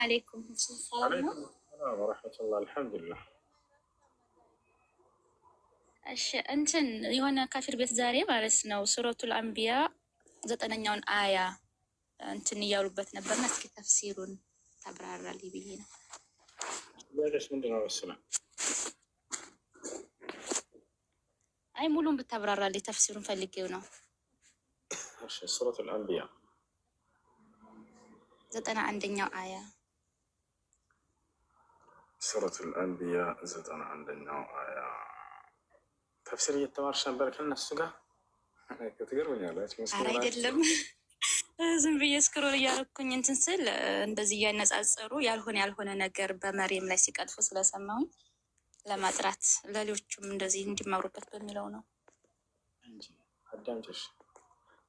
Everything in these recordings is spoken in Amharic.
عليكم السلام ورحمة الله الحمد لله እሺ እንትን የሆነ ካፊር ቤት ዛሬ ማለት ነው ሱረቱል አንቢያ 9ኛውን አያ እንትን እያሉበት ነበርና እስኪ ተፍሲሩን ተብራራልኝ ብዬ ነው። ليش من دون السلام አይ ሙሉን ብታብራራልኝ ተፍሲሩን ፈልጌው ነው። سورة الأنبياء 91ኛው አያ سورة الأنبياء 91ኛው አያ ተፍሲር እየተማርሽ ነበር ከእነሱ ጋር? ትገርመኛላችሁ። ኧረ አይደለም ዝም ብዬ ስክሮል እያደረኩኝ እንትን ስል እንደዚህ እያነጻጸሩ ያልሆነ ነገር በመርየም ላይ ሲቀጥፉ ስለሰማሁኝ ለማጥራት ለሌሎቹም እንደዚህ እንዲማሩበት በሚለው ነው እንጂ አዳምጪሽ።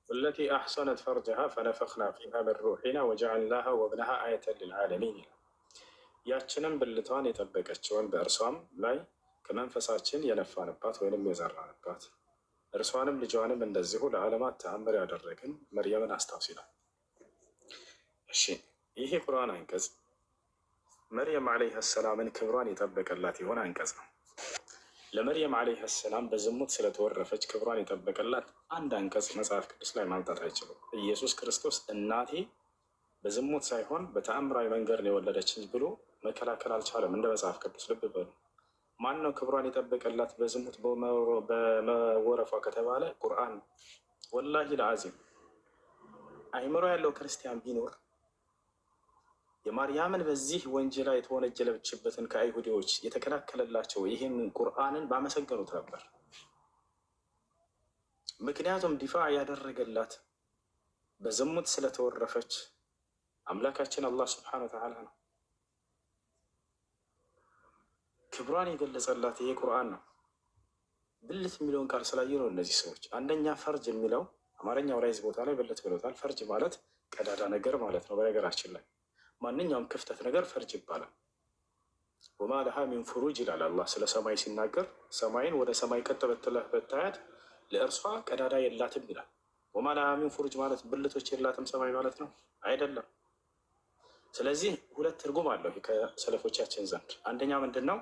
والتي أحصنت فرجها فنفخنا فيها من روحنا وجعلناها وابنها آية للعالمين ያችንም ብልቷን የጠበቀችውን በእርሷም ላይ ከመንፈሳችን የነፋንባት ወይንም የዘራንባት እርሷንም ልጇንም እንደዚሁ ለዓለማት ተአምር ያደረግን መርየምን አስታውስ ይላል። እሺ ይሄ ቁርአን አንቀጽ መርየም ዓለይሃ ሰላምን ክብሯን የጠበቀላት የሆነ አንቀጽ ነው። ለመርየም ዓለይሃ ሰላም በዝሙት ስለተወረፈች ክብሯን የጠበቀላት አንድ አንቀጽ መጽሐፍ ቅዱስ ላይ ማምጣት አይችሉም። ኢየሱስ ክርስቶስ እናቴ በዝሙት ሳይሆን በተአምራዊ መንገድ ነው የወለደችኝ ብሎ መከላከል አልቻለም። እንደ መጽሐፍ ቅዱስ ልብ በሉ። ማን ነው ክብሯን የጠበቀላት በዝሙት በመወረፏ ከተባለ ቁርአን። ወላሂ ለአዚም አይምሮ ያለው ክርስቲያን ቢኖር የማርያምን በዚህ ወንጀላ የተወነጀለችበትን ከአይሁዲዎች የተከላከለላቸው ይህን ቁርአንን ባመሰገኑት ነበር። ምክንያቱም ዲፋ ያደረገላት በዝሙት ስለተወረፈች አምላካችን አላህ ስብሐነሁ ወተዓላ ነው። ክብሯን የገለጸላት ይሄ ቁርአን ነው። ብልት የሚለውን ቃል ስላየ ነው እነዚህ ሰዎች። አንደኛ ፈርጅ የሚለው አማርኛው ላይ ቦታ ላይ ብልት ብሎታል። ፈርጅ ማለት ቀዳዳ ነገር ማለት ነው። በነገራችን ላይ ማንኛውም ክፍተት ነገር ፈርጅ ይባላል። ወማ ለሃ ሚን ፍሩጅ ይላል አላህ ስለ ሰማይ ሲናገር፣ ሰማይን ወደ ሰማይ ቀጥ ብትለህ ብታያት ለእርሷ ቀዳዳ የላትም ይላል። ወማ ለሃ ሚን ፍሩጅ ማለት ብልቶች የላትም ሰማይ ማለት ነው አይደለም። ስለዚህ ሁለት ትርጉም አለው ከሰለፎቻችን ዘንድ። አንደኛ ምንድን ነው?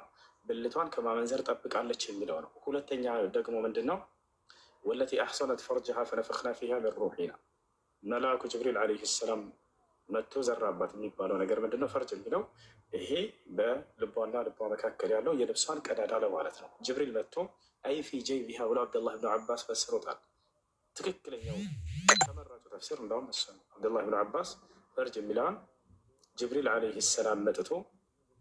ብልቷን ከማመንዘር ጠብቃለች የሚለው ነው። ሁለተኛ ደግሞ ምንድን ነው? ወለቲ አሕሰነት ፈርጅሃ ፈነፈኽና ፊሃ ሚን ሩሒና መልአኩ ጅብሪል ዓለይሂ ሰላም መጥቶ ዘራባት የሚባለው ነገር ምንድን ነው? ፈርጅ የሚለው ይሄ በልቧና ልቧ መካከል ያለው የልብሷን ቀዳዳ ለማለት ነው። ጅብሪል መጥቶ አይ ፊ ጀይቢሃ ብሎ አብደላህ ብን ዓባስ ፈስሮታል። ትክክለኛው ተመራጩ ተፍሲር እንዳውም እሱ ነው። አብደላህ ብን ዓባስ ፈርጅ የሚለውን ጅብሪል ዓለይሂ ሰላም መጥቶ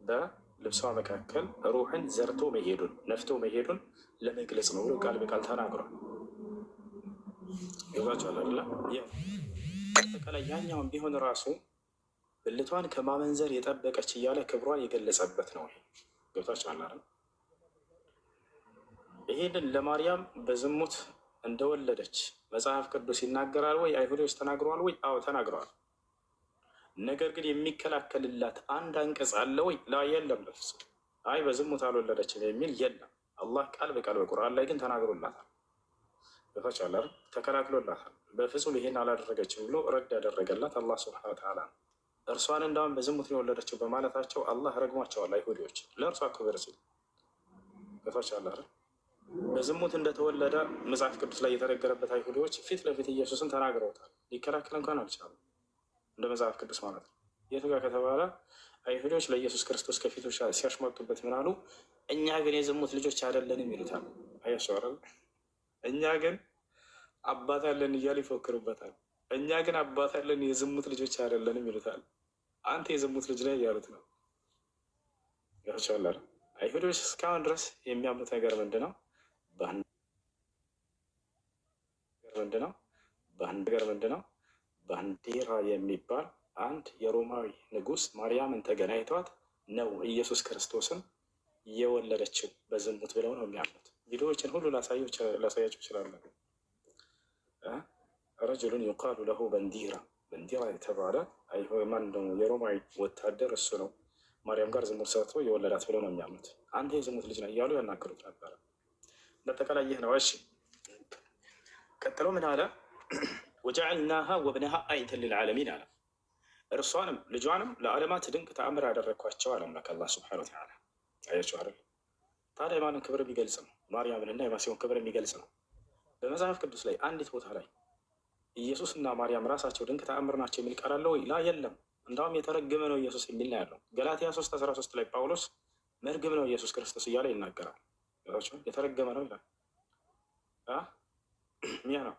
በልብሷ መካከል ሩሕን ዘርቶ መሄዱን ነፍቶ መሄዱን ለመግለጽ ነው ብሎ ቃል በቃል ተናግሯል። ይዟቸዋል አለ። አጠቃላይ ያኛውን ቢሆን ራሱ ብልቷን ከማመንዘር የጠበቀች እያለ ክብሯን የገለጸበት ነው። ገብቷቸዋል አይደል? ይሄንን ለማርያም በዝሙት እንደወለደች መጽሐፍ ቅዱስ ይናገራል ወይ? አይሁዶች ተናግረዋል ወይ? አዎ ተናግረዋል። ነገር ግን የሚከላከልላት አንድ አንቀጽ አለ ወይ? ላ የለም በፍጹም። አይ በዝሙት አልወለደችም የሚል የለም። አላህ ቃል በቃል በቁርአን ላይ ግን ተናግሮላታል። ገብቷቸዋል አይደል? ተከላክሎላታል። በፍጹም ይሄን አላደረገችም ብሎ ረድ ያደረገላት አላህ ሱብሓነሁ ወተዓላ ነው። እርሷን እንዳውም በዝሙት ነው የወለደችው በማለታቸው አላህ ረግሟቸዋል አይሁዶች ለእርሷ ክብር ሲል። ገብቷቸዋል አይደል? በዝሙት እንደተወለደ መጽሐፍ ቅዱስ ላይ የተነገረበት አይሁዶች ፊት ለፊት ኢየሱስን ተናግረውታል። ሊከላከል እንኳን አልቻሉም። እንደ መጽሐፍ ቅዱስ ማለት ነው። የቱ ጋር ከተባለ አይሁዶች ለኢየሱስ ክርስቶስ ከፊቱ ሲያሽሟጡበት ምን አሉ? እኛ ግን የዝሙት ልጆች አይደለንም ይሉታል። አያቸው አይደል? እኛ ግን አባት አለን እያሉ ይፎክሩበታል። እኛ ግን አባት አለን የዝሙት ልጆች አይደለንም ይሉታል። አንተ የዝሙት ልጅ ላይ እያሉት ነው። ያቸዋል። አይሁዶች እስካሁን ድረስ የሚያምኑት ነገር ምንድን ነው? ባንዲራ የሚባል አንድ የሮማዊ ንጉሥ ማርያምን ተገናኝቷት ነው ኢየሱስ ክርስቶስን የወለደችው በዝሙት ብለው ነው የሚያምኑት። ቪዲዮዎችን ሁሉ ላሳያቸው ይችላለን። ረጅሉን ዩቃሉ ለሁ በንዲራ የተባለ ማን የሮማዊ ወታደር እሱ ነው ማርያም ጋር ዝሙት ሰርቶ የወለዳት ብለው ነው የሚያምኑት። አንተ የዝሙት ልጅ ነው እያሉ ያናገሩት ነበረ። በጠቃላይ ይህ ነው። እሺ ቀጥሎ ምን አለ? ወጀዐልናሃ ወብነሃ አየተን ሊልዓለሚን አለ። እርሷንም ልጇንም ለዓለማት ድንቅ ተአምር ያደረግኳቸው አለ አምላክ አላህ ሱብሓነሁ ወተዓላ። አያችሁ አይደል? ታዲያ የማንን ክብር የሚገልጽ ነው? ማርያምንና የመሲሁን ክብር የሚገልጽ ነው። በመጽሐፍ ቅዱስ ላይ አንዲት ቦታ ላይ ኢየሱስ እና ማርያም ራሳቸው ድንቅ ተአምር ናቸው የሚል ቃል አለ ወይ? ላ የለም። እንዳውም የተረገመ ነው ኢየሱስ የሚል ነው ያለው። ገላትያ 3:13 ላይ ጳውሎስ መርግም ነው ኢየሱስ ክርስቶስ እያለ ይናገራል። የተረገመ ነው ይላል። ያ ነው።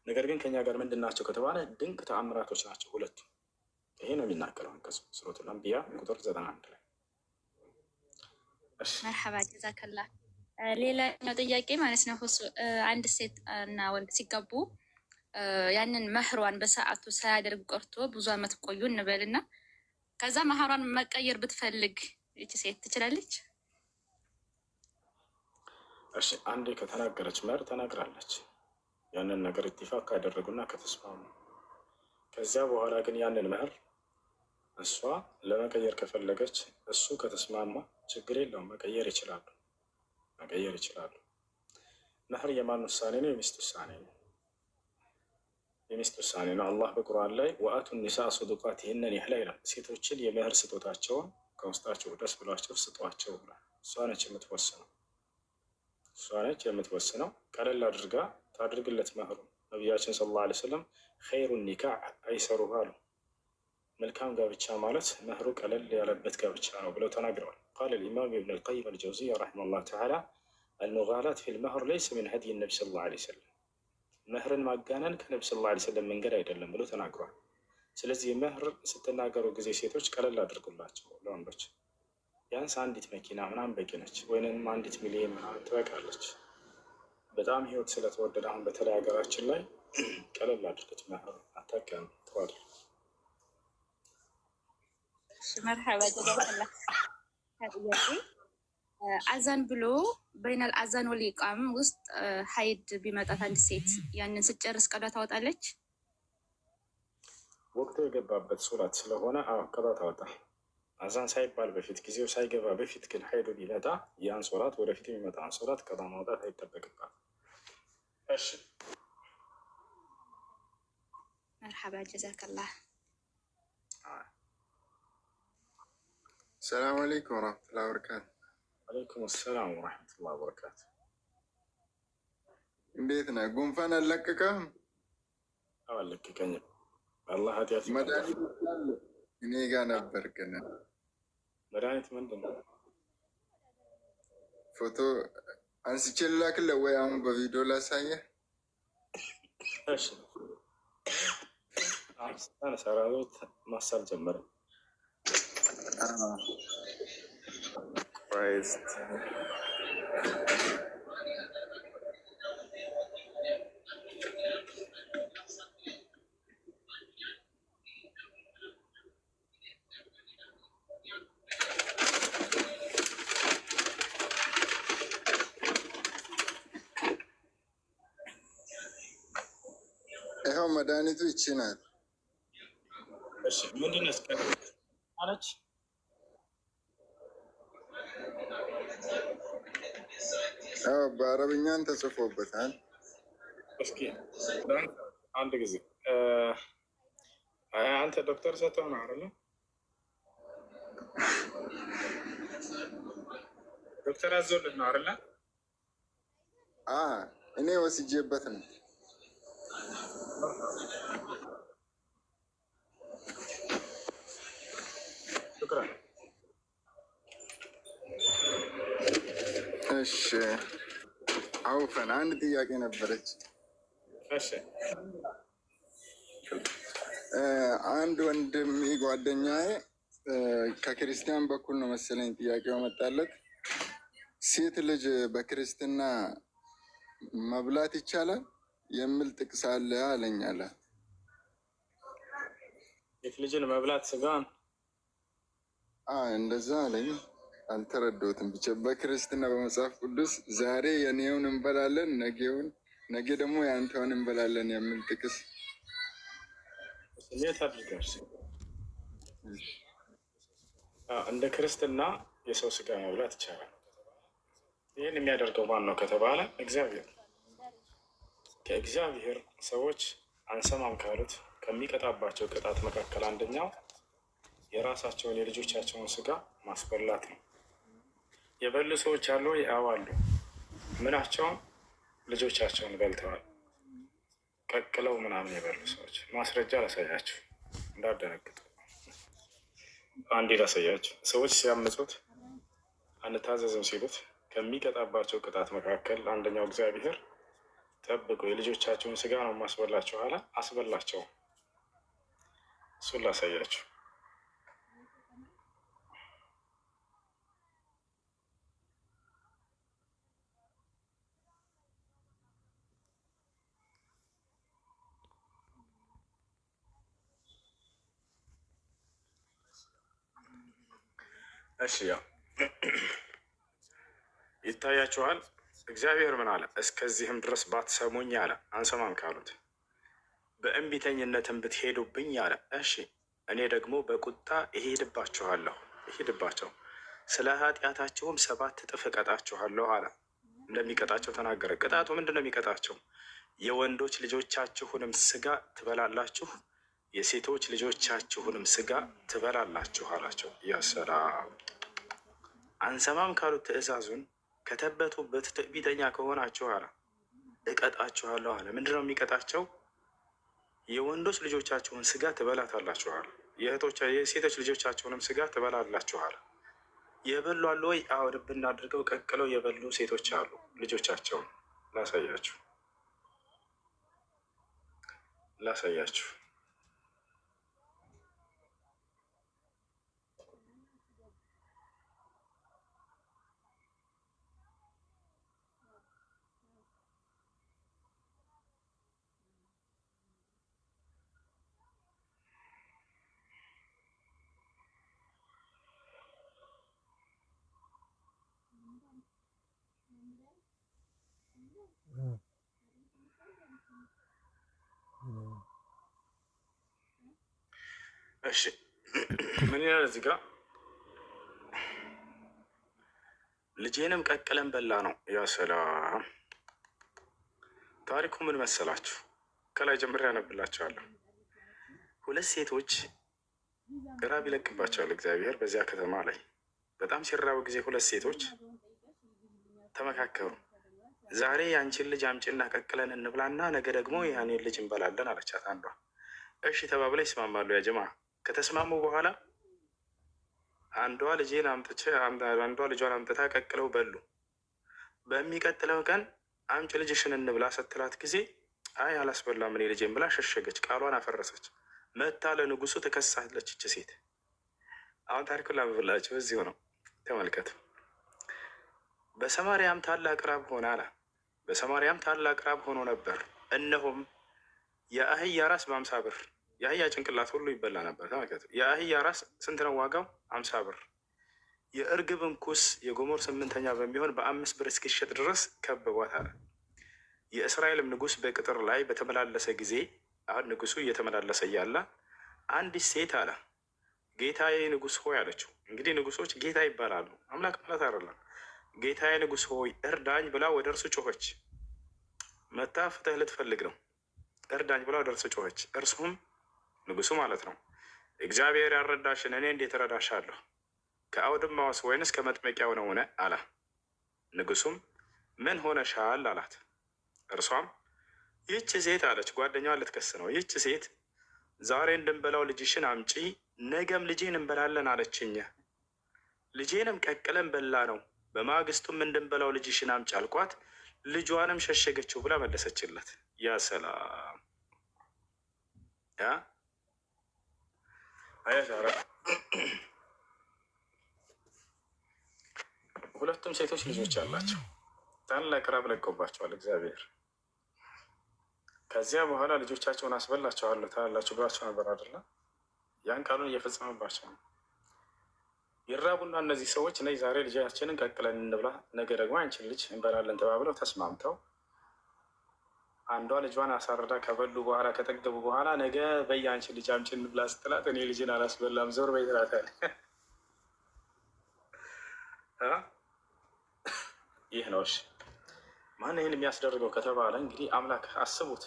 ነገር ግን ከኛ ጋር ምንድን ናቸው ከተባለ ድንቅ ተአምራቶች ናቸው ሁለቱ። ይሄ ነው የሚናገረው አንቀጹ ሱረቱል አንቢያ ቁጥር 91 ላይ። መርሐባ ጀዛከላ። ሌላኛው ጥያቄ ማለት ነው አንድ ሴት እና ወንድ ሲጋቡ ያንን መህሯን በሰዓቱ ሳያደርግ ቀርቶ ብዙ አመት ቆዩ እንበልና ከዛ መህሯን መቀየር ብትፈልግ ይቺ ሴት ትችላለች? እሺ አንዴ ከተናገረች መህር ተናግራለች። ያንን ነገር ኢትፋቅ ካደረጉና ከተስማሙ ከዚያ በኋላ ግን ያንን መህር እሷ ለመቀየር ከፈለገች እሱ ከተስማማ ችግር የለውም፣ መቀየር ይችላሉ። መህር የማን ውሳኔ ነው? የሚስት ውሳኔ ነው። የሚስት ውሳኔ ነው። አላህ በቁርአን ላይ ወአቱ ኒሳ ሱዱቃቲሂነ ኒህላ ይላል። ሴቶችን የመህር ስጦታቸውን ከውስጣቸው ደስ ብሏቸው ስጧቸው ብሏል። እሷ ነች የምትወስነው። ቀለል አድርጋ ታድርግለት መህሩ። ነቢያችን ሰለላሁ ዐለይሂ ወሰለም ኸይሩ ኒካህ አይሰሩሃ አሉ። መልካም ጋብቻ ማለት መህሩ ቀለል ያለበት ጋብቻ ነው ብለው ተናግረዋል። ቃለ ልኢማም ኢብን አልቀይም አልጀውዚያ ረሒመሁላህ ተዓላ አልሙጋላት ፊል መህር ለይሰ ሚን ሀድይ ነቢ ሰለላሁ ዐለይሂ ወሰለም፣ መህርን ማጋነን ከነቢ ሰለላሁ ዐለይሂ ወሰለም መንገድ አይደለም ብሎ ተናግሯል። ስለዚህ መህር ስትናገሩ ጊዜ ሴቶች ቀለል አድርጉላቸው ለወንዶች። ቢያንስ አንዲት መኪና ምናምን በቂ ነች፣ ወይንም 1 ሚሊዮን ምናምን ትበቃለች። በጣም ህይወት ስለተወደደ አሁን በተለይ ሀገራችን ላይ ቀለል አድርገት መህር አታጋኑ ተዋል። መርሐባ ጀዛከላ። ጥያቄ አዛን ብሎ በይነል አዛን ወል ኢቃም ውስጥ ሀይድ ቢመጣት አንድ ሴት ያንን ስጨርስ ቀዷ ታወጣለች? ወቅቱ የገባበት ሶላት ስለሆነ ቀዷ ታወጣ። አዛን ሳይባል በፊት ጊዜው ሳይገባ በፊት ግን ሀይዱ ቢመጣ ያን ሶላት ወደፊት የሚመጣን ሶላት ቀዷ ማውጣት አይጠበቅባት። እሺ መርሐባ ጀዛከላ። ሰላም አለይኩም ወረሕመቱላሂ ወበረካቱ። አለይኩም ሰላም ወረሕመቱላሂ ወበረካቱ። እንዴት ነህ? ጉንፋን አልለቀቀህም? አልለቀቀኝም። አላህ ኃጢአት መድኃኒት እኔ ጋር ነበር። ግን መድኃኒት ምንድን ነው? ፎቶ አንስቼ ልላክልህ ወይ አሁን በቪዲዮ ላሳየህ? እሺ ሰራዊት ማሳል ጀመረ። ክራይስት ይኸው መድኃኒቱ ይቺ ናት። እሺ ምንድን ነው አለች? በአረብኛን ተጽፎበታል። እስኪ አንድ ጊዜ አንተ ዶክተር ሰጠው ነው አይደለ? ዶክተር አዞልህ ነው አይደለ? እኔ ወስጄበት ነው። ሽክራን። እሺ አውፈን አንድ ጥያቄ ነበረች። እሺ አንድ ወንድሜ ጓደኛዬ ከክርስቲያን በኩል ነው መሰለኝ ጥያቄው መጣለት። ሴት ልጅ በክርስትና መብላት ይቻላል የሚል ጥቅስ አለ አለኝ አለ። ሴት ልጅን መብላት ስጋን እንደዛ አለኝ። አልተረዳሁትም። ብቻ በክርስትና በመጽሐፍ ቅዱስ ዛሬ የኔውን እንበላለን፣ ነገ ደግሞ የአንተውን እንበላለን የሚል ጥቅስ የት አድርገሽ? እንደ ክርስትና የሰው ስጋ መብላት ይቻላል። ይህን የሚያደርገው ማን ነው ከተባለ እግዚአብሔር። ከእግዚአብሔር ሰዎች አንሰማም ካሉት ከሚቀጣባቸው ቅጣት መካከል አንደኛው የራሳቸውን የልጆቻቸውን ስጋ ማስበላት ነው። የበሉ ሰዎች አሉ፣ ያው አሉ። ምናቸውን ልጆቻቸውን በልተዋል፣ ቀቅለው ምናምን የበሉ ሰዎች። ማስረጃ ላሳያችሁ እንዳደነግጡ። አንዴ ላሳያችሁ። ሰዎች ሲያምፁት አንታዘዝም ሲሉት ከሚቀጣባቸው ቅጣት መካከል አንደኛው እግዚአብሔር ጠብቆ የልጆቻቸውን ስጋ ነው ማስበላቸው አለ። አስበላቸው። እሱን ላሳያችሁ። እሺ ያው ይታያችኋል። እግዚአብሔር ምን አለ? እስከዚህም ድረስ ባትሰሙኝ አለ። አንሰማም ካሉት በእንቢተኝነትን ብትሄዱብኝ አለ። እሺ እኔ ደግሞ በቁጣ እሄድባቸው ስለ ኃጢአታቸውም 7 እጥፍ እቀጣችኋለሁ አለ። እንደሚቀጣቸው ተናገረ። ቅጣቱ ምንድን ነው የሚቀጣቸው? የወንዶች ልጆቻችሁንም ስጋ ትበላላችሁ፣ የሴቶች ልጆቻችሁንም ስጋ ትበላላችሁ አላቸው። ያሰላም። አንሰማም ካሉት ትእዛዙን ከተበቱበት ትዕቢተኛ ከሆናችሁ አለ እቀጣችኋለሁ አለ። ምንድን ነው የሚቀጣቸው? የወንዶች ልጆቻችሁን ስጋ ትበላታላችኋል፣ የሴቶች ልጆቻችሁንም ስጋ ትበላላችኋል። የበሉ አሉ ወይ? አዎ፣ ልብ እናድርገው። ቀቅለው የበሉ ሴቶች አሉ። ልጆቻቸውን ላሳያችሁ። እሺ ምን ይላል እዚህ ጋር? ልጄንም ቀቅለን በላ ነው። ያ ሰላም። ታሪኩ ምን መሰላችሁ? ከላይ ጀምሬ ያነብላችኋለሁ። 2 ሴቶች ራብ ይለቅባቸዋል እግዚአብሔር በዚያ ከተማ ላይ። በጣም ሲራቡ ጊዜ 2 ሴቶች ተመካከሩ። ዛሬ የአንቺን ልጅ አምጪና ቀቅለን እንብላና ነገ ደግሞ ያኔን ልጅ እንበላለን አለቻት አንዷ። እሺ ተባብላ ይስማማሉ። ያ ጀማ ከተስማሙ በኋላ አንዷ ልጇን አምጥታ ቀቅለው በሉ። በሚቀጥለው ቀን አምጪ ልጅሽን እንብላ ስትላት ጊዜ አይ አላስበላም እኔ ልጄን ብላ ሸሸገች፣ ቃሏን አፈረሰች። መታ ለንጉሱ ትከሳለች እች ሴት። አሁን ታሪኩን ላንብብላችሁ፣ እዚሁ ነው ተመልከቱ። በሰማርያም ታላቅ ራብ ሆነ አለ። በሰማርያም ታላቅ ራብ ሆኖ ነበር። እነሆም የአህያ ራስ በ50 ብር፣ የአህያ ጭንቅላት ሁሉ ይበላ ነበር። ተመልከቱ። የአህያ ራስ ስንት ነው ዋጋው? 50 ብር። የእርግብን ኩስ የጎሞር 8ኛ በሚሆን በ5 ብር እስኪሸጥ ድረስ ከበቧት አለ። የእስራኤልም ንጉስ በቅጥር ላይ በተመላለሰ ጊዜ፣ አሁን ንጉሱ እየተመላለሰ እያለ አንዲት ሴት አለ ጌታዬ ንጉስ ሆይ አለችው። እንግዲህ ንጉሶች ጌታ ይባላሉ፣ አምላክ ማለት አይደለም። ጌታዬ ንጉስ ሆይ እርዳኝ ብላ ወደ እርሱ ጮኸች። መታ ፍትህ ልትፈልግ ነው። እርዳኝ ብላ ወደ እርሱ ጮኸች። እርሱም ንጉሱ ማለት ነው እግዚአብሔር ያረዳሽን እኔ እንዴት እረዳሻለሁ? ከአውድማዋስ ወይንስ ከመጥመቂያው ነውን? አለ። ንጉሱም ምን ሆነሻል አላት። እርሷም ይህች ሴት አለች፣ ጓደኛዋን ልትከስ ነው። ይህች ሴት ዛሬ እንድንበላው ልጅሽን አምጪ፣ ነገም ልጄን እንበላለን አለችኝ። ልጄንም ቀቅለን በላ ነው። በማግስቱም እንድንበላው ልጅሽን አምጪ አልኳት፣ ልጇንም ሸሸገችው ብላ መለሰችለት። ያ ሰላም። ሁለቱም ሴቶች ልጆች አላቸው። ታላቅ ራብ ለቀውባቸዋል እግዚአብሔር። ከዚያ በኋላ ልጆቻቸውን አስበላቸዋለሁ ታላላችሁ ብሏቸው ነበር አይደለ? ያን ቃሉን እየፈጸመባቸው ነው። ይራቡና እነዚህ ሰዎች ነይ ዛሬ ልጃችንን ቀቅለን እንብላ፣ ነገ ደግሞ አንቺን ልጅ እንበላለን ተባብለው ተስማምተው አንዷ ልጇን አሳርዳ ከበሉ በኋላ ከጠገቡ በኋላ ነገ በይ አንቺን ልጅ አምጪ እንብላ ስትላት እኔ ልጅን አላስበላም ዞር በይ ትላታለች። ይህ ነው። እሺ ማን ይህን የሚያስደርገው ከተባለ እንግዲህ አምላክ አስቡት።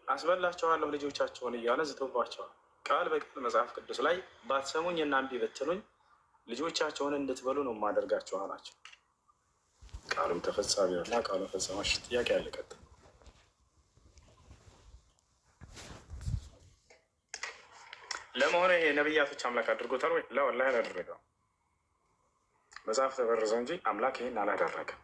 አስበላቸዋለሁ ልጆቻቸውን እያለ ዝቶባቸዋል። ቃል በቃል መጽሐፍ ቅዱስ ላይ ባትሰሙኝ እና እምቢ ብትሉኝ ልጆቻቸውን እንድትበሉ ነው የማደርጋቸው አላቸው። ቃሉም ተፈጻሚ ሆና ቃሉ ፈጸመች። ጥያቄ ያለቀጥ ለመሆኑ ይሄ ነቢያቶች አምላክ አድርጎታል ወይ? ላ ወላሂ አላደረገው። መጽሐፍ ተበረዘ እንጂ አምላክ ይህን አላደረገም።